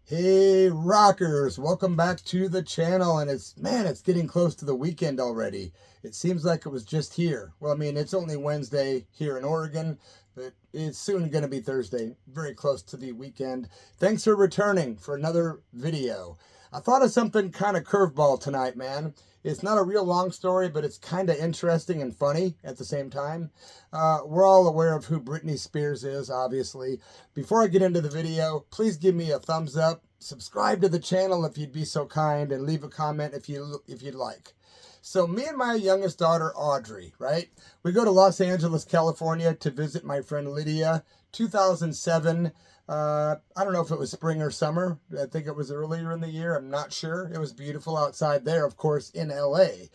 Hey rockers, welcome back to the channel. And it's getting close to the weekend already. It seems like it was just here. Well, I mean, it's only Wednesday here in Oregon, but it's soon going to be Thursday, very close to the weekend. Thanks for returning for another video. I thought of something kind of curveball tonight, man. It's not a real long story, but it's kind of interesting and funny at the same time. We're all aware of who Brittney Spears is, obviously. Before I get into the video, please give me a thumbs up, subscribe to the channel if you'd be so kind, and leave a comment if you'd like. So me and my youngest daughter, Audrey, right? We go to Los Angeles, California to visit my friend Lydia. 2007, I don't know if it was spring or summer. I think it was earlier in the year. I'm not sure. It was beautiful outside there, of course, in LA.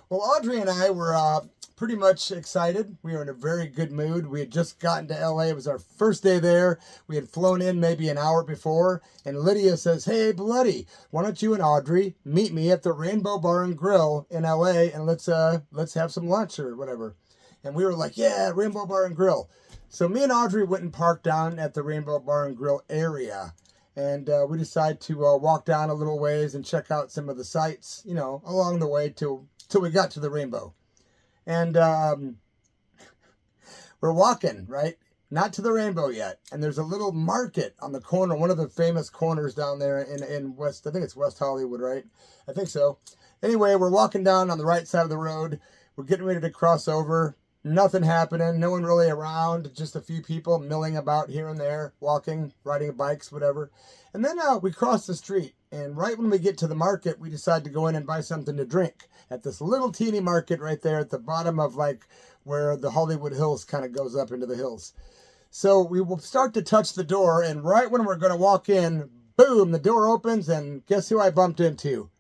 Well, Audrey and I were pretty much excited. We were in a very good mood. We had just gotten to LA. It was our first day there. We had flown in maybe an hour before. And Lydia says, "Hey, bloody, why don't you and Audrey meet me at the Rainbow Bar and Grill in LA and let's have some lunch or whatever." And we were like, "Yeah, Rainbow Bar and Grill." So me and Audrey went and parked down at the Rainbow Bar and Grill area. And we decided to walk down a little ways and check out some of the sights, you know, along the way till we got to the Rainbow. And we're walking, right? Not to the Rainbow yet. And there's a little market on the corner, one of the famous corners down there in West, I think it's West Hollywood, right? I think so. Anyway, we're walking down on the right side of the road. We're getting ready to cross over. Nothing happening, no one really around, just a few people milling about here and there, walking, riding bikes, whatever. And then we cross the street, and right when we get to the market, we decide to go in and buy something to drink at this little teeny market right there at the bottom of like where the Hollywood Hills kind of goes up into the hills. So we will start to touch the door, and right when we're going to walk in, boom, the door opens, and guess who I bumped into?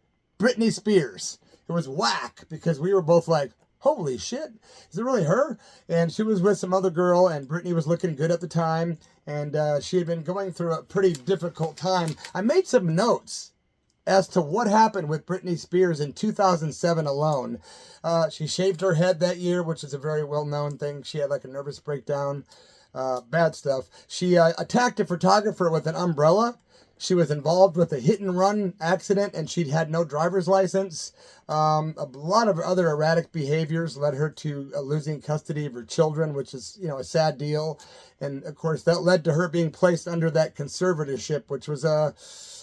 Brittney Spears. It was whack, because we were both like, holy shit, is it really her? And she was with some other girl, and Brittney was looking good at the time, and she had been going through a pretty difficult time. I made some notes as to what happened with Brittney Spears in 2007 alone. She shaved her head that year, which is a very well-known thing. She had like a nervous breakdown, bad stuff. She attacked a photographer with an umbrella. She was involved with a hit-and-run accident, and she'd had no driver's license. A lot of other erratic behaviors led her to losing custody of her children, which is, you know, a sad deal. And, of course, that led to her being placed under that conservatorship, which was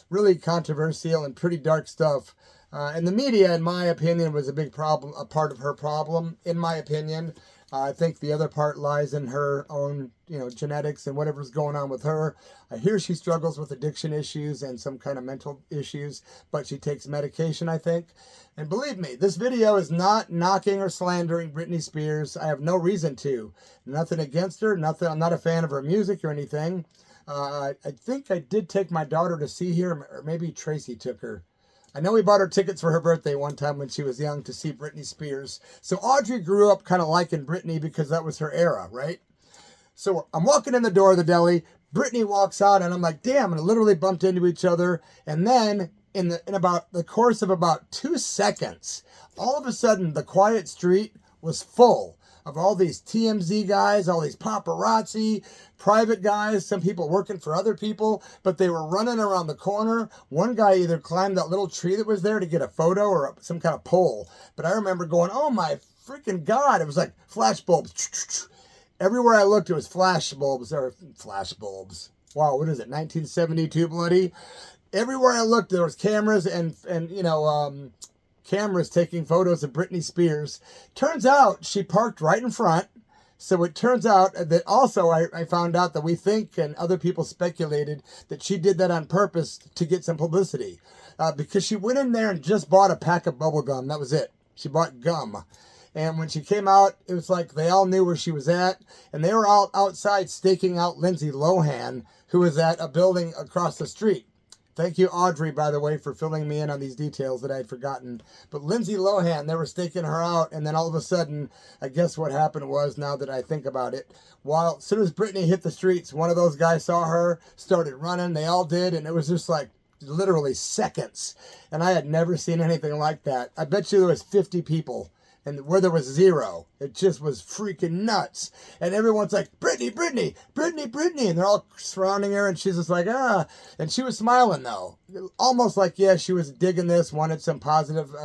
really controversial and pretty dark stuff. And the media, in my opinion, was a big problem, a part of her problem, in my opinion. I think the other part lies in her own, you know, genetics and whatever's going on with her. I hear she struggles with addiction issues and some kind of mental issues, but she takes medication, I think. And believe me, this video is not knocking or slandering Brittney Spears. I have no reason to. Nothing against her. Nothing. I'm not a fan of her music or anything. I think I did take my daughter to see her, or maybe Tracy took her. I know we bought her tickets for her birthday one time when she was young to see Brittney Spears. So Audrey grew up kind of liking Brittney because that was her era, right? So I'm walking in the door of the deli. Brittney walks out, and I'm like, damn, and I literally bumped into each other. And then in about the course of about 2 seconds, all of a sudden the quiet street was full of all these TMZ guys, all these paparazzi, private guys, some people working for other people, but they were running around the corner. One guy either climbed that little tree that was there to get a photo or some kind of pole. But I remember going, oh my freaking God, it was like flash bulbs. Everywhere I looked, it was flash bulbs. Wow, what is it, 1972 bloody? Everywhere I looked, there was cameras and you know, cameras taking photos of Brittney Spears. Turns out she parked right in front. So it turns out that also I found out that we think, and other people speculated, that she did that on purpose to get some publicity. Because she went in there and just bought a pack of bubble gum. That was it. She bought gum. And when she came out, it was like they all knew where she was at. And they were all outside staking out Lindsay Lohan, who was at a building across the street. Thank you, Audrey, by the way, for filling me in on these details that I had forgotten. But Lindsay Lohan, they were staking her out, and then all of a sudden, I guess what happened was, now that I think about it, as soon as Brittney hit the streets, one of those guys saw her, started running, they all did, and it was just like literally seconds. And I had never seen anything like that. I bet you there was 50 people and where there was zero. It just was freaking nuts. And everyone's like, Brittney, Brittney, Brittney, Brittney. And they're all surrounding her, and she's just like, ah. And she was smiling, though. Almost like, yeah, she was digging this, wanted some positive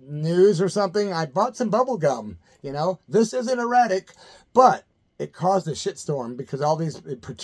news or something. I bought some bubble gum, you know. This isn't erratic, but it caused a shitstorm because all these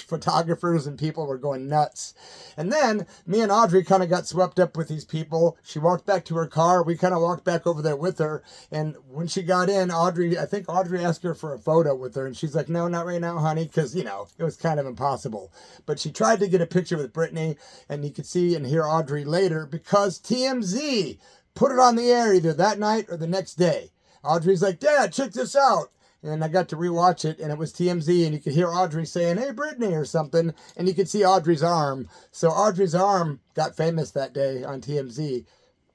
photographers and people were going nuts. And then me and Audrey kind of got swept up with these people. She walked back to her car. We kind of walked back over there with her. And when she got in, I think Audrey asked her for a photo with her. And she's like, no, not right now, honey. Because, you know, it was kind of impossible. But she tried to get a picture with Brittney. And you could see and hear Audrey later because TMZ put it on the air either that night or the next day. Audrey's like, Dad, check this out. And I got to rewatch it, and it was TMZ, and you could hear Audrey saying, hey, Brittney, or something, and you could see Audrey's arm. So Audrey's arm got famous that day on TMZ.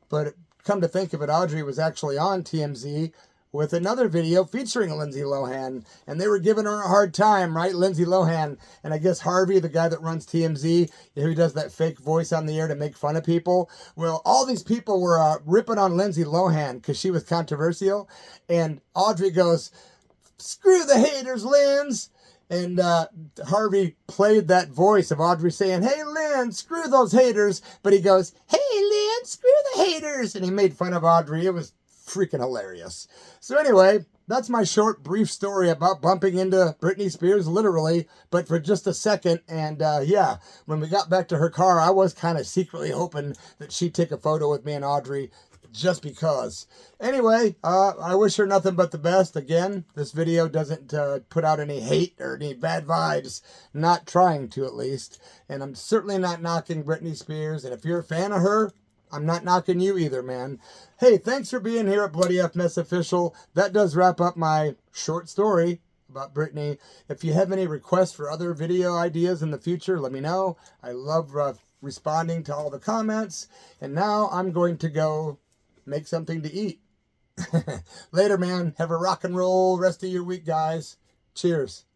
But come to think of it, Audrey was actually on TMZ with another video featuring Lindsay Lohan, and they were giving her a hard time, right, Lindsay Lohan? And I guess Harvey, the guy that runs TMZ, who does that fake voice on the air to make fun of people, well, all these people were ripping on Lindsay Lohan because she was controversial, and Audrey goes, screw the haters, Linz. And Harvey played that voice of Audrey saying, hey, Lynn, screw those haters. But he goes, hey, Lynn, screw the haters. And he made fun of Audrey. It was freaking hilarious. So anyway, that's my short, brief story about bumping into Brittney Spears, literally, but for just a second. And yeah, when we got back to her car, I was kind of secretly hoping that she'd take a photo with me and Audrey, just because. Anyway, I wish her nothing but the best. Again, this video doesn't put out any hate or any bad vibes. Not trying to, at least. And I'm certainly not knocking Brittney Spears. And if you're a fan of her, I'm not knocking you either, man. Hey, thanks for being here at Bloody F Mess Official. That does wrap up my short story about Brittney. If you have any requests for other video ideas in the future, let me know. I love responding to all the comments. And now I'm going to go make something to eat. Later, man. Have a rock and roll rest of your week, guys. Cheers.